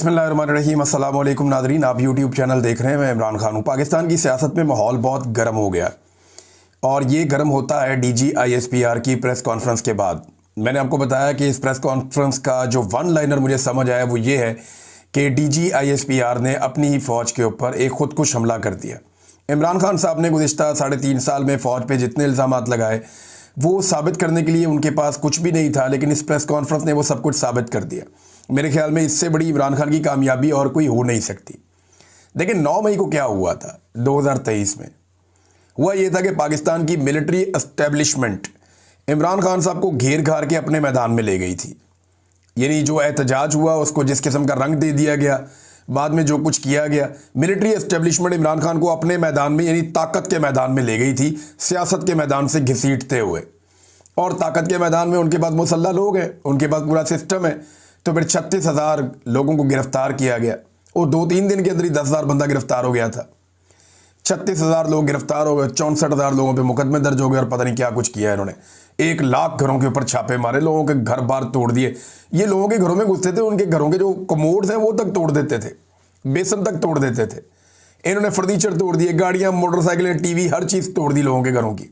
बिस्मिल्लाहिर्रहमानिर्रहीम। अस्सलाम वालेकुम नाज़रीन, आप यूट्यूब चैनल देख रहे हैं। मैं इमरान खान हूँ। पाकिस्तान की सियासत में माहौल बहुत गर्म हो गया और ये गर्म होता है DGISPR की प्रेस कॉन्फ्रेंस के बाद। मैंने आपको बताया कि इस प्रेस कॉन्फ्रेंस का जो वन लाइनर मुझे समझ आया वो ये है कि DGISPR ने अपनी ही फ़ौज के ऊपर एक खुदकुश हमला कर दिया। इमरान खान साहब ने गुज़िश्ता 3.5 साल में फ़ौज पे जितने इल्ज़ामात लगाए वो साबित करने के लिए उनके पास कुछ भी नहीं था, लेकिन इस प्रेस कॉन्फ्रेंस ने वो सब कुछ साबित कर दिया। मेरे ख्याल में इससे बड़ी इमरान खान की कामयाबी और कोई हो नहीं सकती। लेकिन 9 मई को क्या हुआ था 2023 में? हुआ ये था कि पाकिस्तान की मिलिट्री एस्टेब्लिशमेंट इमरान खान साहब को घेर घार के अपने मैदान में ले गई थी। यानी जो एहतजाज हुआ उसको जिस किस्म का रंग दे दिया गया, बाद में जो कुछ किया गया, मिलिट्री एस्टेब्लिशमेंट इमरान खान को अपने मैदान में यानी ताकत के मैदान में ले गई थी, सियासत के मैदान से घसीटते हुए। और ताकत के मैदान में उनके पास मुसल्लह लोग हैं, उनके पास पूरा सिस्टम है। तो फिर 36,000 लोगों को गिरफ्तार किया गया और 2-3 दिन के अंदर ही 10,000 बंदा गिरफ्तार हो गया था। 36,000 लोग गिरफ्तार हो गए, 64,000 लोगों पे मुकदमे दर्ज हो गए और पता नहीं क्या कुछ किया है इन्होंने। 1 लाख घरों के ऊपर छापे मारे, लोगों के घर बार तोड़ दिए। ये लोगों के घरों में घुसते थे, उनके घरों के जो कमोड्स हैं वो तक तोड़ देते थे, बेसन तक तोड़ देते थे। इन्होंने फर्नीचर तोड़ दिए, गाड़ियाँ, मोटरसाइकिलें, TV, हर चीज़ तोड़ दी लोगों के घरों की।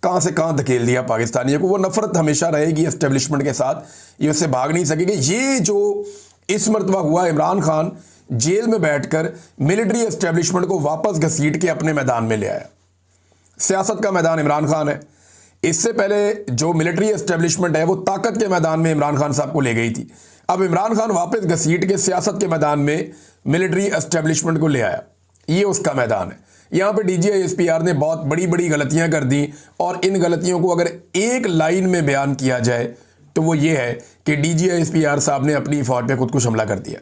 कहाँ से कहाँ धकेल दिया पाकिस्तानियों को। वो नफरत हमेशा रहेगी एस्टेब्लिशमेंट के साथ, ये उससे भाग नहीं सकेंगे। ये जो इस मरतबा हुआ, इमरान खान जेल में बैठकर मिलिट्री एस्टेब्लिशमेंट को वापस घसीट के अपने मैदान में ले आया। सियासत का मैदान इमरान खान है। इससे पहले जो मिलिट्री एस्टेब्लिशमेंट है वो ताकत के मैदान में इमरान खान साहब को ले गई थी। अब इमरान खान वापस घसीट के सियासत के मैदान में मिलिट्री एस्टेब्लिशमेंट को ले आया। ये उसका मैदान है। यहाँ पे DGISPR ने बहुत बड़ी बड़ी गलतियां कर दी और इन गलतियों को अगर एक लाइन में बयान किया जाए तो वो ये है कि DGISPR साहब ने अपनी फौज पे खुदकुश हमला कर दिया।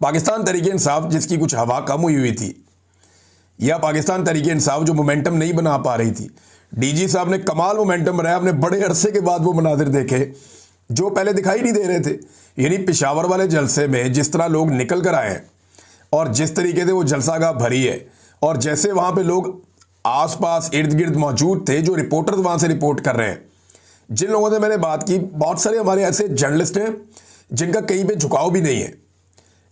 पाकिस्तान तहरीक इंसाफ जिसकी कुछ हवा कम हुई थी, या पाकिस्तान तहरीक इंसाफ जो मोमेंटम नहीं बना पा रही थी, DG साहब ने कमाल मोमेंटम बनाया। हमने बड़े अरसे के बाद वो मनाजिर देखे जो पहले दिखाई नहीं दे रहे थे। यानी पेशावर वाले जलसे में जिस तरह लोग निकल कर आए हैं और जिस तरीके से वो जलसागाह भरी है, और जैसे वहाँ पे लोग आसपास इर्द गिर्द मौजूद थे, जो रिपोर्टर्स वहाँ से रिपोर्ट कर रहे हैं, जिन लोगों से मैंने बात की, बहुत सारे हमारे ऐसे जर्नलिस्ट हैं जिनका कहीं पे झुकाव भी नहीं है।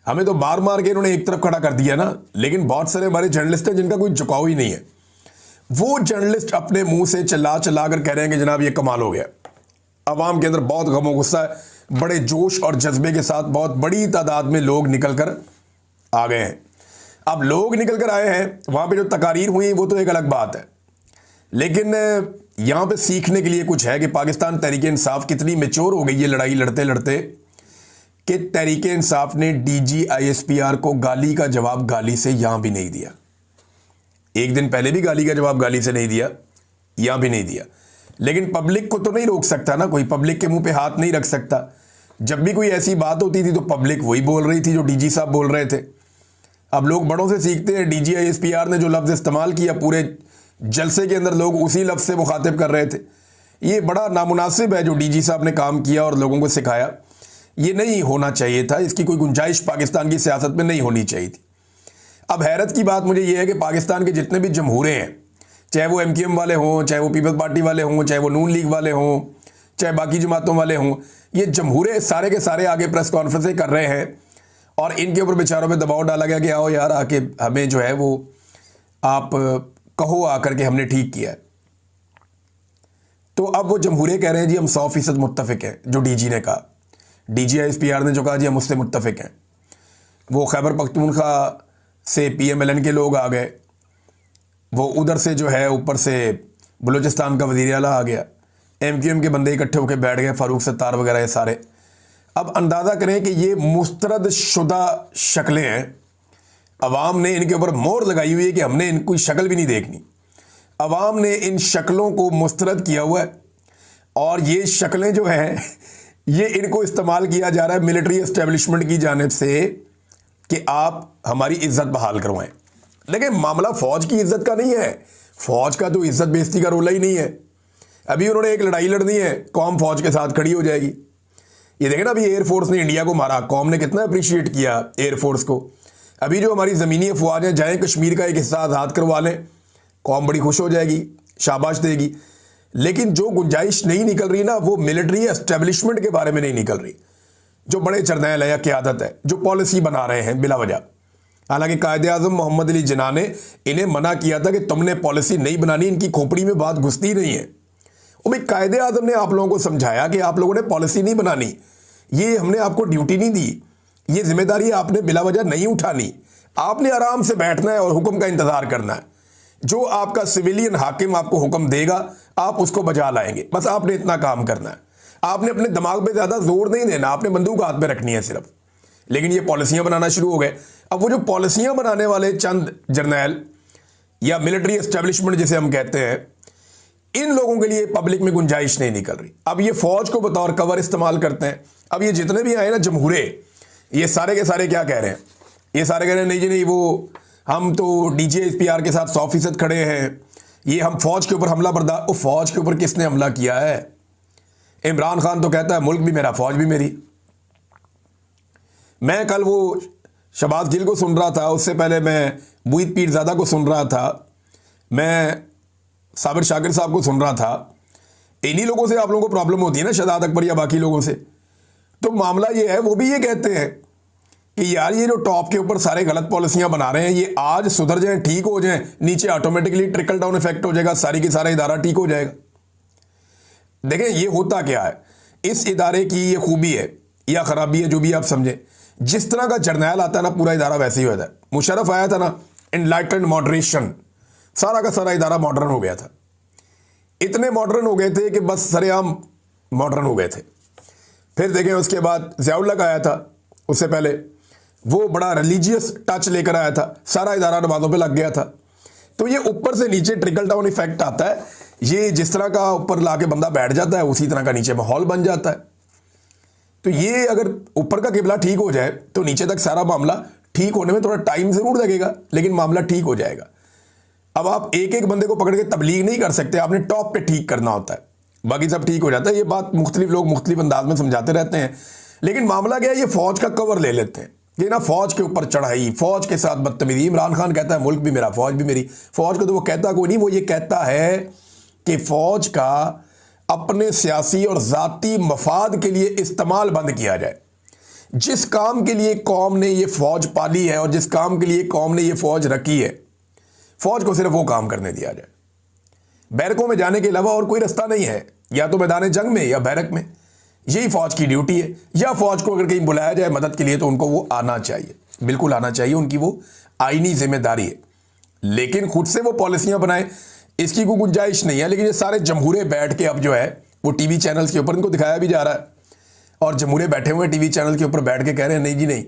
हमें तो मार मार के इन्होंने एक तरफ खड़ा कर दिया ना, लेकिन बहुत सारे हमारे जर्नलिस्ट हैं जिनका कोई झुकाव ही नहीं है। वो जर्नलिस्ट अपने मुंह से चिल्ला चिल्ला कर कह रहे हैं कि जनाब ये कमाल हो गया। अवाम के अंदर बहुत गम गुस्सा है, बड़े जोश और जज्बे के साथ बहुत बड़ी तादाद में लोग निकल कर आ गए हैं। अब लोग निकल कर आए हैं, वहाँ पे जो तकारीर हुई वो तो एक अलग बात है, लेकिन यहाँ पे सीखने के लिए कुछ है कि पाकिस्तान तहरीक इंसाफ कितनी मैच्योर हो गई है लड़ाई लड़ते लड़ते, कि तहरीक इंसाफ ने DGISPR को गाली का जवाब गाली से यहाँ भी नहीं दिया। एक दिन पहले भी गाली का जवाब गाली से नहीं दिया, यहाँ भी नहीं दिया। लेकिन पब्लिक को तो नहीं रोक सकता ना कोई, पब्लिक के मुंह पे हाथ नहीं रख सकता। जब भी कोई ऐसी बात होती थी तो पब्लिक वही बोल रही थी जो DG साहब बोल रहे थे। अब लोग बड़ों से सीखते हैं। DGISPR ने जो लफ्ज़ इस्तेमाल किया पूरे जलसे के अंदर, लोग उसी लफ्ज़ से मुखातिब कर रहे थे। ये बड़ा नामुनासिब है जो DG साहब ने काम किया और लोगों को सिखाया। ये नहीं होना चाहिए था, इसकी कोई गुंजाइश पाकिस्तान की सियासत में नहीं होनी चाहिए थी। अब हैरत की बात मुझे ये है कि पाकिस्तान के जितने भी जमहूरे हैं, चाहे वो MKM वाले हों, चाहे वो पीपल्स पार्टी वाले हों, चाहे वो नून लीग वाले हों, चाहे बाकी जमातों वाले हों, ये जमहूरे सारे के सारे आगे प्रेस कॉन्फ्रेंसें कर रहे हैं और इनके ऊपर बेचारों पे दबाव डाला गया कि आओ यार आके हमें जो है वो आप कहो आकर के हमने ठीक किया है। तो अब वो जमहूरे कह रहे हैं जी हम 100% मुत्तफिक हैं, जो DG ने कहा। DGISPR ने जो कहा जी हम उससे मुत्तफिक हैं। वो खैबर पख्तूनख्वा से PMLN के लोग आ गए, वो उधर से जो है ऊपर से बलूचिस्तान का वज़ीर आला आ गया, MQM के बंदे इकट्ठे होकर बैठ गए, फारूक सत्तार वगैरह ये सारे। अब अंदाज़ा करें कि ये मुस्तरद शुदा शक्लें हैं। अवाम ने इनके ऊपर मोहर लगाई हुई है कि हमने इनकी शक्ल भी नहीं देखनी। अवाम ने इन शक्लों को मुस्तरद किया हुआ है और ये शक्लें जो हैं ये इनको इस्तेमाल किया जा रहा है मिलिट्री एस्टेब्लिशमेंट की जानिब से कि आप हमारी इज्जत बहाल करवाएं। लेकिन मामला फौज की इज्जत का नहीं है। फौज का तो इज्जत बेइज्जती का रोला ही नहीं है। अभी उन्होंने एक लड़ाई लड़नी है, कौम फौज के साथ खड़ी हो जाएगी। ये देखें ना, अभी एयरफोर्स ने इंडिया को मारा, कौम ने कितना अप्रिशिएट किया एयरफोर्स को। अभी जो हमारी ज़मीनी अफवाजें जाएँ कश्मीर का एक हिस्सा आज़ाद करवा लें, कौम बड़ी खुश हो जाएगी, शाबाश देगी। लेकिन जो गुंजाइश नहीं निकल रही ना, वो मिलिट्री एस्टेब्लिशमेंट के बारे में नहीं निकल रही। जो बड़े जर्नैल है या क़यादत है जो पॉलिसी बना रहे हैं बिला वजह। हालांकि कायदे-आज़म मोहम्मद अली जिन्ना ने इन्हें मना किया था कि तुमने पॉलिसी नहीं बनानी, इनकी खोपड़ी में बात घुसती नहीं है। और भाई कायदे-आज़म ने आप लोगों को समझाया कि आप लोगों ने पॉलिसी नहीं बनानी, ये हमने आपको ड्यूटी नहीं दी, ये जिम्मेदारी आपने बिला वजह नहीं उठानी, आपने आराम से बैठना है और हुक्म का इंतजार करना है। जो आपका सिविलियन हाकिम आपको हुक्म देगा आप उसको बजा लाएंगे, बस आपने इतना काम करना है। आपने अपने दिमाग पे ज्यादा जोर नहीं देना, आपने बंदूक हाथ में रखनी है सिर्फ। लेकिन ये पॉलिसियां बनाना शुरू हो गए। अब वो जो पॉलिसियां बनाने वाले चंद जर्नैल या मिलिट्री एस्टेब्लिशमेंट जिसे हम कहते हैं, इन लोगों के लिए पब्लिक में गुंजाइश नहीं निकल रही। अब ये फौज को बतौर कवर इस्तेमाल करते हैं। अब ये जितने भी आए ना जमहूरे, ये सारे के सारे क्या कह रहे हैं? ये सारे कह रहे हैं नहीं जी नहीं, वो हम तो DGISPR के साथ 100% खड़े हैं, ये हम फौज के ऊपर हमला बर्दाश्त। वो फौज के ऊपर किसने हमला किया है? इमरान खान तो कहता है मुल्क भी मेरा फौज भी मेरी। मैं कल वो शहबाज गिल को सुन रहा था, उससे पहले मैं मुईद पीरजादा को सुन रहा था, मैं साबिर शाकिर साहब को सुन रहा था। इन्हीं लोगों से आप लोगों को प्रॉब्लम होती है ना, शहजाद अकबर या बाकी लोगों से। तो मामला ये है, वो भी ये कहते हैं कि यार ये जो टॉप के ऊपर सारे गलत पॉलिसियां बना रहे हैं, ये आज सुधर जाएं, ठीक हो जाएं, नीचे ऑटोमेटिकली ट्रिकल डाउन इफेक्ट हो जाएगा, सारी की सारा इदारा ठीक हो जाएगा। देखें ये होता क्या है, इस इदारे की ये खूबी है या खराबी है, जो भी आप समझें। जिस तरह का जर्नैल आता है ना, पूरा इदारा वैसे ही होता है। मुशर्रफ आया था ना, एनलाइटेंड मॉडरेशन, सारा का सारा इदारा मॉडर्न हो गया था। इतने मॉडर्न हो गए थे कि बस सरेआम मॉडर्न हो गए थे। फिर देखें उसके बाद ज़ियाउल आया था, उससे पहले वो बड़ा रिलीजियस टच लेकर आया था, सारा इदारा नमाजों पे लग गया था। तो ये ऊपर से नीचे ट्रिकल डाउन इफेक्ट आता है। ये जिस तरह का ऊपर लाके बंदा बैठ जाता है, उसी तरह का नीचे माहौल बन जाता है। तो ये अगर ऊपर का किबला ठीक हो जाए तो नीचे तक सारा मामला ठीक होने में थोड़ा टाइम जरूर लगेगा, लेकिन मामला ठीक हो जाएगा। अब आप एक एक बंदे को पकड़ के तबलीग नहीं कर सकते, आपने टॉप पे ठीक करना होता है, बाकी सब ठीक हो जाता है। ये बात मुख्तलिफ लोग मुख्तलिफ अंदाज में समझाते रहते हैं। लेकिन मामला क्या है, ये फौज का कवर ले लेते हैं, ये ना फौज के ऊपर चढ़ाई, फौज के साथ बदतमीजी। इमरान खान कहता है मुल्क भी मेरा फौज भी मेरी। फौज को तो वो कहता कोई नहीं, वो ये कहता है कि फौज का अपने सियासी और ज़ाती मफाद के लिए इस्तेमाल बंद किया जाए। जिस काम के लिए कौम ने ये फौज पाली है और जिस काम के लिए कौम ने ये फौज रखी है, फौज को सिर्फ वो काम करने दिया जाए। बैरकों में जाने के अलावा और कोई रास्ता नहीं है, या तो मैदान जंग में या बैरक में। यही फौज की ड्यूटी है। या फौज को अगर कहीं बुलाया जाए मदद के लिए तो उनको वो आना चाहिए, बिल्कुल आना चाहिए, उनकी वो आईनी जिम्मेदारी है। लेकिन खुद से वो पॉलिसियां बनाए, इसकी कोई गुंजाइश नहीं है। लेकिन ये सारे जमहूरे बैठ के अब जो है वो टीवी चैनल्स के ऊपर इनको दिखाया भी जा रहा है, और जमहूरे बैठे हुए टीवी चैनल के ऊपर बैठ के कह रहे हैं नहीं जी नहीं,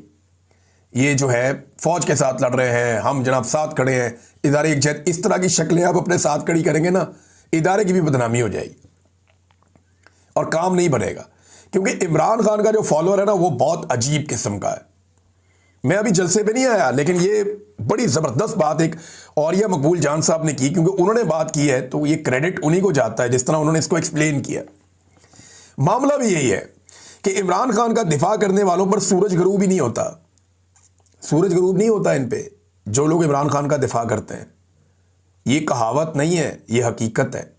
ये जो है फौज के साथ लड़ रहे हैं, हम जनाब साथ खड़े हैं, इदारे एक जैसे। इस तरह की शक्लें आप अपने साथ खड़ी करेंगे ना, इदारे की भी बदनामी हो जाएगी और काम नहीं बनेगा। क्योंकि इमरान खान का जो फॉलोअर है ना, वो बहुत अजीब किस्म का है। मैं अभी जलसे पे नहीं आया, लेकिन ये बड़ी ज़बरदस्त बात एक औरिया मकबूल जान साहब ने की, क्योंकि उन्होंने बात की है तो ये क्रेडिट उन्हीं को जाता है जिस तरह उन्होंने इसको एक्सप्लेन किया। मामला भी यही है कि इमरान खान का दिफा करने वालों पर सूरज गरूब ही नहीं होता, सूरज गरूब नहीं होता इन पे, जो लोग इमरान खान का दिफा करते हैं। ये कहावत नहीं है, ये हकीकत है।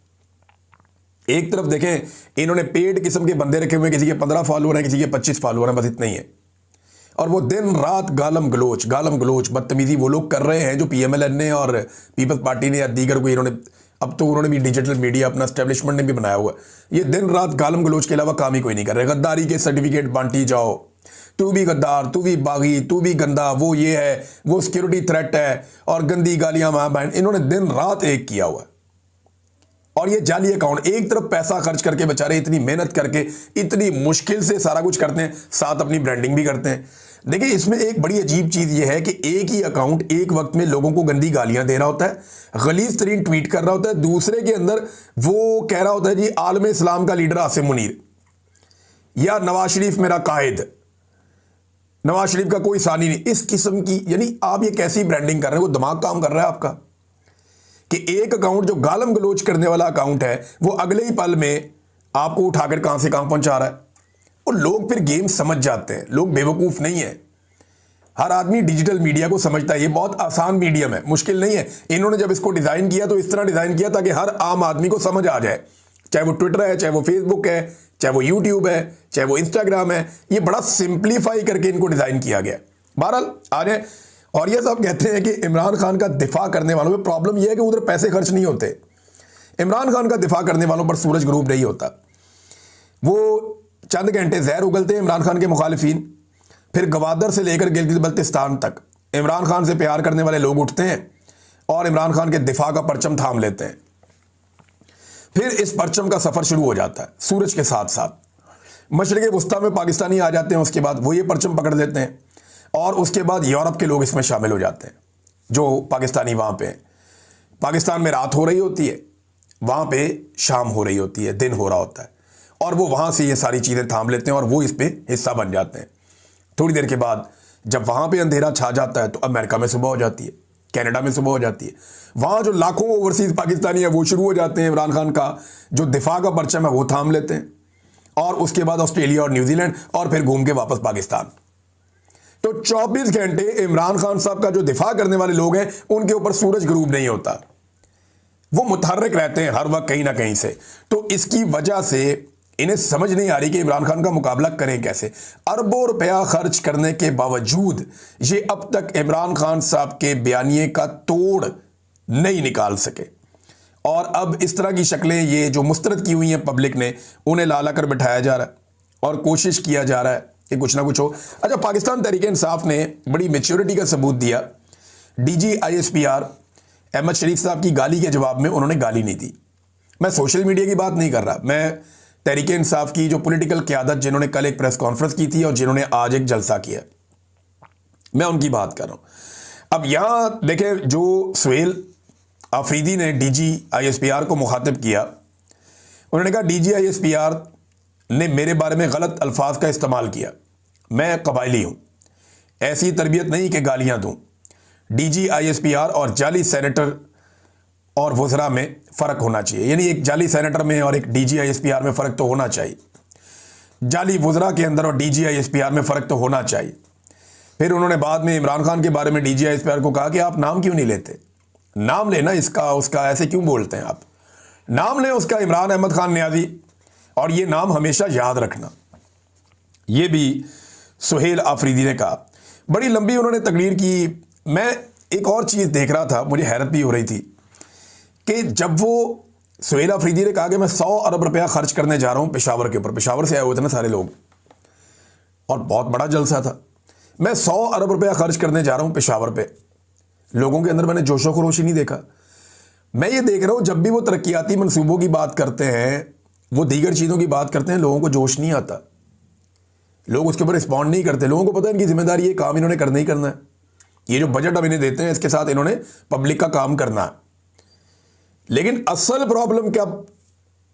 एक तरफ देखें, इन्होंने पेड किस्म के बंदे रखे हुए, किसी के 15 फॉलोअर हैं, किसी के 25 फॉलोअर हैं, बस इतना ही है। और वो दिन रात गालम गलोच बदतमीजी वो लोग कर रहे हैं जो PMLN ने और पीपल्स पार्टी ने या दीगर को, इन्होंने अब तो उन्होंने भी डिजिटल मीडिया अपना एस्टेब्लिशमेंट ने भी बनाया हुआ है। ये दिन रात गालम गलोच के अलावा काम ही कोई नहीं कर रहे। गद्दारी के सर्टिफिकेट बांटी जाओ, तू भी गद्दार, तू भी बागी, तू भी गंदा, वो ये है, वो सिक्योरिटी थ्रेट है, और गंदी गालियां मां बहन, इन्होंने दिन रात एक किया हुआ है। और ये जाली अकाउंट, एक तरफ पैसा खर्च करके बेचारे इतनी मेहनत करके इतनी मुश्किल से सारा कुछ करते हैं, साथ अपनी ब्रांडिंग भी करते हैं। देखिए इसमें एक बड़ी अजीब चीज ये है कि एक ही अकाउंट एक वक्त में लोगों को गंदी गालियां दे रहा होता है, गलीज तरीन ट्वीट कर रहा होता है, दूसरे के अंदर वो कह रहा होता है जी आलम इस्लाम का लीडर आसिम मुनीर या नवाज शरीफ मेरा कायद, नवाज शरीफ का कोई सानी नहीं, इस किस्म की। यानी आप ये कैसी ब्रांडिंग कर रहे हो? दिमाग काम कर रहा है आपका कि एक अकाउंट जो गालम गलोच करने वाला अकाउंट है वो अगले ही पल में आपको उठाकर कहां से कहां पहुंचा रहा है। और लोग फिर गेम समझ जाते हैं, लोग बेवकूफ नहीं है। हर आदमी डिजिटल मीडिया को समझता है, ये बहुत आसान मीडियम है, मुश्किल नहीं है। इन्होंने जब इसको डिजाइन किया तो इस तरह डिजाइन किया ताकि हर आम आदमी को समझ आ जाए, चाहे वो ट्विटर है, चाहे वो फेसबुक है, चाहे वो यूट्यूब है, चाहे वो इंस्टाग्राम है, ये बड़ा सिंप्लीफाई करके इनको डिजाइन किया गया। बहरहाल आ रहे, और ये सब कहते हैं कि इमरान खान का दिफा करने वालों में प्रॉब्लम यह है कि उधर पैसे खर्च नहीं होते। इमरान खान का दिफा करने वालों पर सूरज ग्रुप नहीं होता। वो चंद घंटे जहर उगलते हैं इमरान खान के मुखालिफिन, फिर गवादर से लेकर गिलगित बल्तिस्तान तक इमरान खान से प्यार करने वाले लोग उठते हैं और इमरान खान के दिफा का परचम थाम लेते हैं। फिर इस परचम का सफर शुरू हो जाता है सूरज के साथ साथ। मशरिक़ वस्ता में पाकिस्तानी आ जाते हैं, उसके बाद वो ये परचम पकड़ लेते हैं और उसके बाद यूरोप के लोग इसमें शामिल हो जाते हैं जो पाकिस्तानी वहाँ पे हैं। पाकिस्तान में रात हो रही होती है, वहाँ पे शाम हो रही होती है, दिन हो रहा होता है, और वो वहाँ से ये सारी चीज़ें थाम लेते हैं और वो इस पे हिस्सा बन जाते हैं। थोड़ी देर के बाद जब वहाँ पे अंधेरा छा जाता है तो अमेरिका में सुबह हो जाती है, कनाडा में सुबह हो जाती है। वहाँ जो लाखों ओवरसीज़ पाकिस्तानी है वो शुरू हो जाते हैं इमरान खान का जो दिफा का परचम है वो थाम लेते हैं, और उसके बाद ऑस्ट्रेलिया और न्यूजीलैंड, और फिर घूम के वापस पाकिस्तान। तो 24 घंटे इमरान खान साहब का जो दिफा करने वाले लोग हैं उनके ऊपर सूरज ग्रुप नहीं होता, वो मुतहर्रिक रहते हैं हर वक्त कहीं ना कहीं से। तो इसकी वजह से इन्हें समझ नहीं आ रही कि इमरान खान का मुकाबला करें कैसे। अरबों रुपया खर्च करने के बावजूद ये अब तक इमरान खान साहब के बयानिए का तोड़ नहीं निकाल सके, और अब इस तरह की शक्लें ये जो मुस्तरद की हुई हैं पब्लिक ने, उन्हें ला ला कर बिठाया जा रहा है और कोशिश किया जा रहा है कि कुछ ना कुछ हो। अच्छा, पाकिस्तान तहरीक इंसाफ ने बड़ी मैच्योरिटी का सबूत दिया। डीजी ISPR अहमद शरीफ साहब की गाली के जवाब में उन्होंने गाली नहीं दी। मैं सोशल मीडिया की बात नहीं कर रहा, मैं तहरीक इंसाफ की जो पॉलिटिकल क़यादत जिन्होंने कल एक प्रेस कॉन्फ्रेंस की थी और जिन्होंने आज एक जलसा किया, मैं उनकी बात कर रहा हूं। अब यहां देखें, जो सुहेल आफरीदी ने डीजी ISPR को मुखातिब किया, उन्होंने कहा डीजी ISPR ने मेरे बारे में गलत अल्फाज का इस्तेमाल किया, मैं कबायली हूं, ऐसी तरबियत नहीं कि गालियां दूं। डीजी ISPR और जाली सेनेटर और वज़रा में फ़र्क होना चाहिए, यानी एक जाली सेनेटर में और एक डीजी ISPR में फ़र्क तो होना चाहिए, जाली वज़रा के अंदर और डीजी ISPR में फ़र्क तो होना चाहिए। फिर उन्होंने बाद में इमरान खान के बारे में डीजी ISPR को कहा कि आप नाम क्यों नहीं लेते, नाम लेना इसका उसका, ऐसे क्यों बोलते हैं आप, नाम लें उसका, इमरान अहमद खान न्याजी, और ये नाम हमेशा याद रखना। ये भी सुहेल आफरीदी ने कहा। बड़ी लंबी उन्होंने तकरीर की। मैं एक और चीज़ देख रहा था, मुझे हैरत भी हो रही थी कि जब वो सुहेल आफरीदी ने कहा कि मैं 100 अरब रुपया खर्च करने जा रहा हूं पेशावर के ऊपर, पेशावर से आए हुए थे ना सारे लोग और बहुत बड़ा जलसा था, मैं 100 अरब रुपया खर्च करने जा रहा हूं पेशावर पे, लोगों के अंदर मैंने जोशो खरोश ही नहीं देखा। मैं ये देख रहा हूं जब भी वो तरक्याती मनसूबों की बात करते हैं, वो दीगर चीज़ों की बात करते हैं, लोगों को जोश नहीं आता, लोग उसके ऊपर रिस्पॉन्ड नहीं करते। लोगों को पता है इनकी जिम्मेदारी, ये काम इन्होंने करना ही करना है, ये जो बजट अब इन्हें देते हैं इसके साथ इन्होंने पब्लिक का काम करना है। लेकिन असल प्रॉब्लम क्या,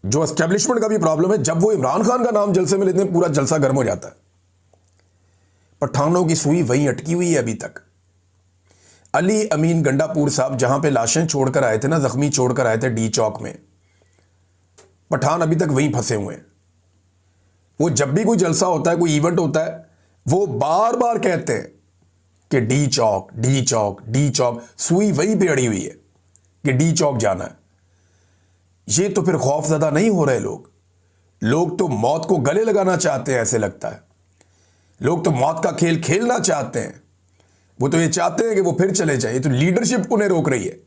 जो एस्टेब्लिशमेंट का भी प्रॉब्लम है, जब वो इमरान खान का नाम जलसे में लेते हैं पूरा जलसा गर्म हो जाता है। पठानों की सुई वहीं अटकी हुई है अभी तक। अली अमीन गंडापुर साहब जहां पे लाशें छोड़कर आए थे ना, जख्मी छोड़कर आए थे डी चौक में, पठान अभी तक वहीं फंसे हुए हैं। वो जब भी कोई जलसा होता है, कोई इवेंट होता है, वो बार बार कहते हैं कि डी चौक डी चौक डी चौक, सुई वहीं पे अड़ी हुई है कि डी चौक जाना है। ये तो फिर खौफजदा नहीं हो रहे लोग तो मौत को गले लगाना चाहते हैं, ऐसे लगता है। लोग तो मौत का खेल खेलना चाहते हैं, वो तो ये चाहते हैं कि वो फिर चले जाए। तो लीडरशिप उन्हें रोक रही है।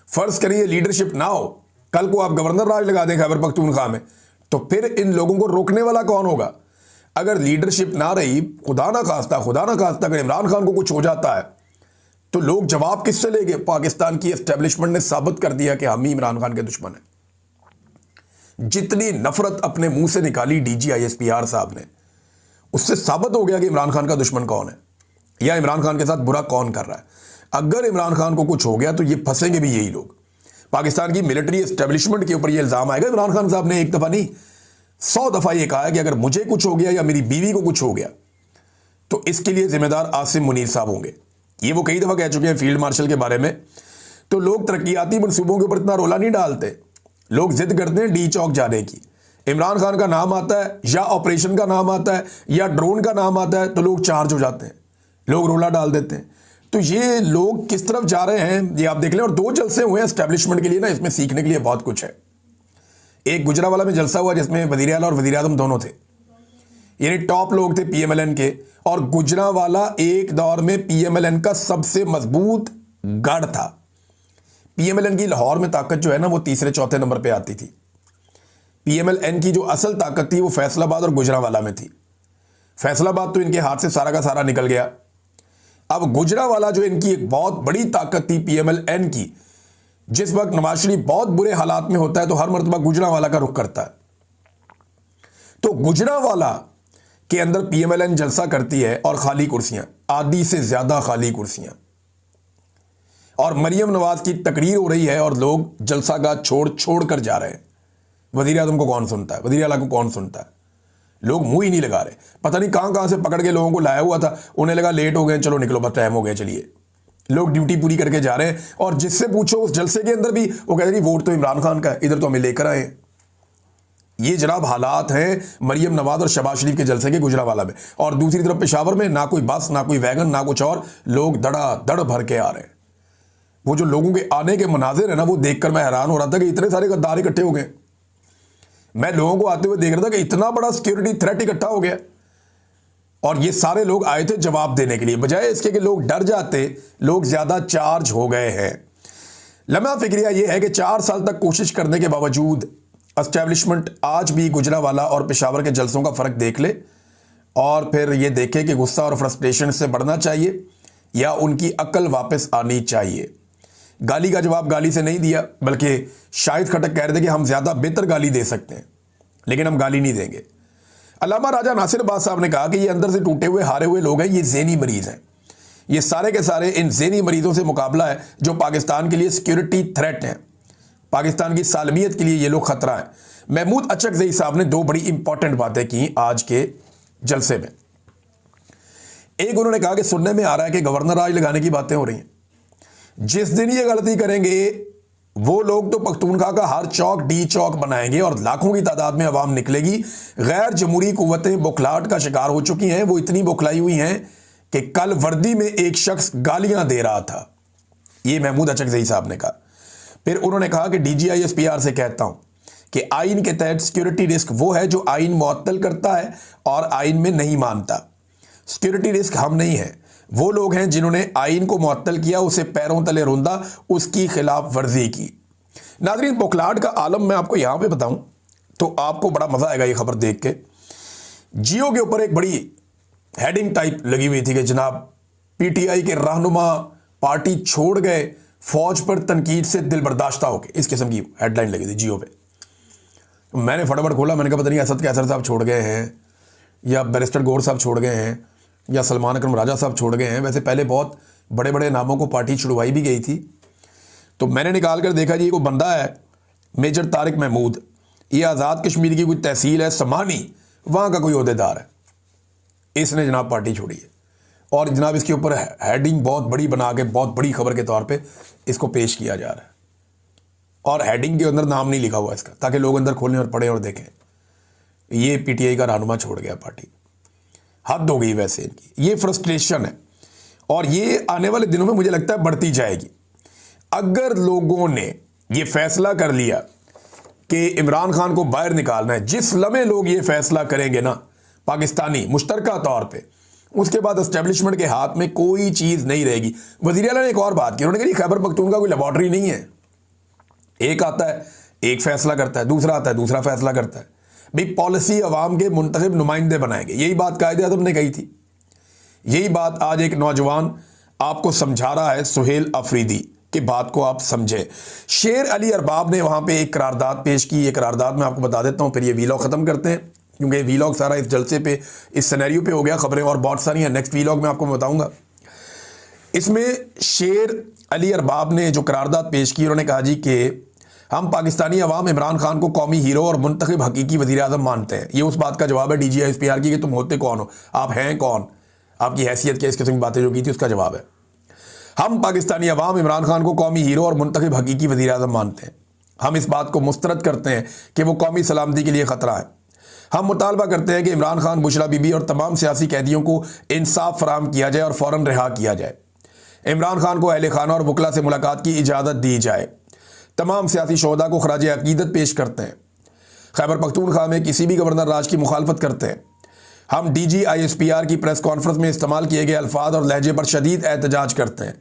फर्ज करिए लीडरशिप ना हो, कल को आप गवर्नर राज लगा दें खैबर पख्तूनख्वा में, तो फिर इन लोगों को रोकने वाला कौन होगा? अगर लीडरशिप ना रही, खुदा ना खास्ता अगर इमरान खान को कुछ हो जाता है तो लोग जवाब किससे लेंगे? पाकिस्तान की एस्टेब्लिशमेंट ने साबित कर दिया कि हम ही इमरान खान के दुश्मन हैं। जितनी नफरत अपने मुंह से निकाली डीजी ISPR साहब ने, उससे साबित हो गया कि इमरान खान का दुश्मन कौन है या इमरान खान के साथ बुरा कौन कर रहा है। अगर इमरान खान को कुछ हो गया तो ये फंसेंगे भी यही लोग। पाकिस्तान की मिलिट्री एस्टेब्लिशमेंट के ऊपर ये इल्जाम आएगा। इमरान खान साहब ने एक दफा नहीं 100 दफा ये कहा है कि अगर मुझे कुछ हो गया या मेरी बीवी को कुछ हो गया तो इसके लिए जिम्मेदार आसिम मुनीर साहब होंगे। ये वो कई दफा कह चुके हैं फील्ड मार्शल के बारे में। तो लोग तरक्याती मनसूबों के ऊपर इतना रोला नहीं डालते, लोग जिद करते हैं डी चौक जाने की। इमरान खान का नाम आता है या ऑपरेशन का नाम आता है या ड्रोन का नाम आता है तो लोग चार्ज हो जाते हैं, लोग रोला डाल देते हैं। तो ये लोग किस तरफ जा रहे हैं ये आप देख लें। और 2 जलसे हुए हैं एस्टेब्लिशमेंट के लिए ना, इसमें सीखने के लिए बहुत कुछ है। एक गुजरांवाला में जलसा हुआ जिसमें वजीर आला और वजीर आज़म दोनों थे, यानी टॉप लोग थे पीएमएलएन के, और गुजरांवाला एक दौर में पीएमएलएन का सबसे मजबूत गढ़ था। पीएमएलएन की लाहौर में ताकत जो है ना वो तीसरे चौथे नंबर पे आती थी। पीएमएलएन की जो असल ताकत थी वो फैसलाबाद और गुजरांवाला में थी। फैसलाबाद तो इनके हाथ से सारा का सारा निकल गया। अब गुजरांवाला जो इनकी एक बहुत बड़ी ताकत थी पीएमएलएन की, जिस वक्त नवाज शरीफ बहुत बुरे हालात में होता है तो हर मर्तबा गुजरांवाला का रुख करता है। तो गुजरांवाला के अंदर पीएमएलएन जलसा करती है और खाली कुर्सियां, आधी से ज्यादा खाली कुर्सियां, और मरियम नवाज की तकरीर हो रही है और लोग जलसा का छोड़ छोड़ कर जा रहे हैं। वजीर आजम को कौन सुनता है, वजीर आला को कौन सुनता है? लोग मुंह ही नहीं लगा रहे। पता नहीं कहां कहां से पकड़ के लोगों को लाया हुआ था, उन्हें लगा लेट हो गए, चलो निकलो बस टाइम हो गया, चलिए। लोग ड्यूटी पूरी करके जा रहे हैं और जिससे पूछो उस जलसे के अंदर भी वो कहते हैं वोट तो इमरान खान का है, इधर तो हमें लेकर आए। ये जनाब हालात हैं मरियम नवाज और शहबाज शरीफ के जलसे के गुजरांवाला में। और दूसरी तरफ पेशावर में ना कोई बस, ना कोई वैगन, ना कुछ और, लोग धड़ाधड़ भर के आ रहे हैं। वो जो लोगों के आने के मनाजिर है ना, वो देखकर मैं हैरान हो रहा था कि इतने सारे गद्दार इकट्ठे हो गए। मैं लोगों को आते हुए देख रहा था कि इतना बड़ा सिक्योरिटी थ्रेट इकट्ठा हो गया, और ये सारे लोग आए थे जवाब देने के लिए, बजाय इसके कि लोग डर जाते। लोग ज्यादा चार्ज हो गए हैं। लम्हा फिक्रिया ये है कि 4 साल तक कोशिश करने के बावजूद एस्टेब्लिशमेंट आज भी गुजरांवाला और पेशावर के जलसों का फर्क देख ले और फिर ये देखे कि गुस्सा और फ्रस्ट्रेशन से बढ़ना चाहिए या उनकी अक्ल वापस आनी चाहिए। गाली का जवाब गाली से नहीं दिया, बल्कि शाहिद खटक कह रहे थे कि हम ज्यादा बेहतर गाली दे सकते हैं, लेकिन हम गाली नहीं देंगे। अल्लामा राजा नासिर अब्बास साहब ने कहा कि ये अंदर से टूटे हुए हारे हुए लोग हैं, ये ज़हनी मरीज हैं। ये सारे के सारे इन ज़हनी मरीजों से मुकाबला है जो पाकिस्तान के लिए सिक्योरिटी थ्रेट हैं, पाकिस्तान की सालमियत के लिए ये लोग खतरा है। महमूद अचकज़ई साहब ने 2 बड़ी इंपॉर्टेंट बातें की आज के जलसे में। एक, उन्होंने कहा कि सुनने में आ रहा है कि गवर्नर राज लगाने की बातें हो रही हैं। जिस दिन ये गलती करेंगे वो लोग तो पख्तूनख्वा का हर चौक डी चौक बनाएंगे और लाखों की तादाद में अवाम निकलेगी। गैर जमहूरी कुव्वतें बुखलाहट का शिकार हो चुकी हैं। वो इतनी बुखलाई हुई हैं कि कल वर्दी में एक शख्स गालियां दे रहा था। ये महमूद अचकज़ई साहब ने कहा। फिर उन्होंने कहा कि DGISPR से कहता हूं कि आइन के तहत सिक्योरिटी रिस्क वो है जो आइन मुअत्तल करता है और आइन में नहीं मानता। सिक्योरिटी रिस्क हम नहीं है, वो लोग हैं जिन्होंने आइन को मुअत्तल किया, उसे पैरों तले रोंदा, उसकी खिलाफ वर्जी की। नाज़रीन, बुखलाहट का आलम मैं आपको यहां पे बताऊं तो आपको बड़ा मजा आएगा ये खबर देख के। जियो के ऊपर एक बड़ी हेडिंग टाइप लगी हुई थी कि जनाब PTI के रहनुमा पार्टी छोड़ गए, फौज पर तनकीद से दिल बर्दाश्ता हो गए, इस किस्म की हेडलाइन लगी थी जियो पे। मैंने फटाफट खोला, मैंने कहा पता नहीं असद कैसर साहब छोड़ गए हैं या बैरिस्टर गौर साहब छोड़ गए हैं या सलमान अकरम राजा साहब छोड़ गए हैं। वैसे पहले बहुत बड़े बड़े नामों को पार्टी छुड़वाई भी गई थी। तो मैंने निकाल कर देखा जी, कोई बंदा है मेजर तारिक महमूद, ये आज़ाद कश्मीर की कोई तहसील है समानी, वहाँ का कोई ओहदेदार है, इसने जनाब पार्टी छोड़ी है। और जनाब इसके ऊपर हेडिंग बहुत बड़ी बना के बहुत बड़ी खबर के तौर पे इसको पेश किया जा रहा है, और हेडिंग के अंदर नाम नहीं लिखा हुआ इसका, ताकि लोग अंदर खोलें और पढ़ें और देखें ये PTI का रहनुमा छोड़ गया पार्टी। हद हो गई वैसे इनकी, ये फ्रस्ट्रेशन है और ये आने वाले दिनों में मुझे लगता है बढ़ती जाएगी। अगर लोगों ने ये फैसला कर लिया कि इमरान खान को बाहर निकालना है, जिस लम्हे लोग ये फैसला करेंगे ना पाकिस्तानी मुश्तरका तौर पे, उसके बाद एस्टेब्लिशमेंट के हाथ में कोई चीज नहीं रहेगी। वज़ीर आला ने एक और बात की, उन्होंने कहा खैबर पख्तूनख्वा कोई लेबॉर्ट्री नहीं है। एक आता है एक फैसला करता है, दूसरा आता है दूसरा फैसला करता है। भाई पॉलिसी अवाम के मुंतखब नुमाइंदे बनाएंगे, यही बात कायदे आज़म ने कही थी। यही बात आज एक नौजवान आपको समझा रहा है, सुहेल अफरीदी की बात को आप समझे। शेर अली अरबाब ने वहां पे एक करारदाद पेश की। ये करारदाद मैं आपको बता देता हूं, फिर ये वीलॉग खत्म करते हैं, क्योंकि वीलॉग सारा इस जलसे पे, इस सिनेरियो पे हो गया। खबरें और बहुत सारी हैं, नेक्स्ट वीलॉग में आपको बताऊंगा। इसमें शेर अली अरबाब ने जो करारदाद पेश की, उन्होंने कहा जी कि हम पाकिस्तानी अवाम इमरान खान को कौमी हीरो और मुंतखब हकीकी वज़ीर आज़म मानते हैं। ये उस बात का जवाब है DGISPR की कि तुम होते कौन हो, आप हैं कौन, आपकी हैसियत क्या, इस किस्म की बातें जो की थी उसका जवाब है। हम पाकिस्तानी अवाम इमरान खान को कौमी हीरो और मुंतखब हकीकी वज़ीर आज़म मानते हैं। हम इस बात को मुस्तरद करते हैं कि वो कौमी सलामती के लिए ख़तरा है। हम मुतालबा करते हैं कि इमरान खान, बुशरा बीबी और तमाम सियासी कैदियों को इंसाफ फराम किया जाए और फ़ौरन रिहा किया जाए। इमरान खान को अहले खाना और वकला से मुलाकात की इजाज़त दी जाए। तमाम सियासी शोहदा को खराज अकीदत पेश करते हैं। खैबर पख्तूनख्वा में किसी भी गवर्नर राज की मुखालफत करते हैं। हम DG ISPR की प्रेस कॉन्फ्रेंस में इस्तेमाल किए गए अल्फाज और लहजे पर शदीद एहतजाज करते हैं।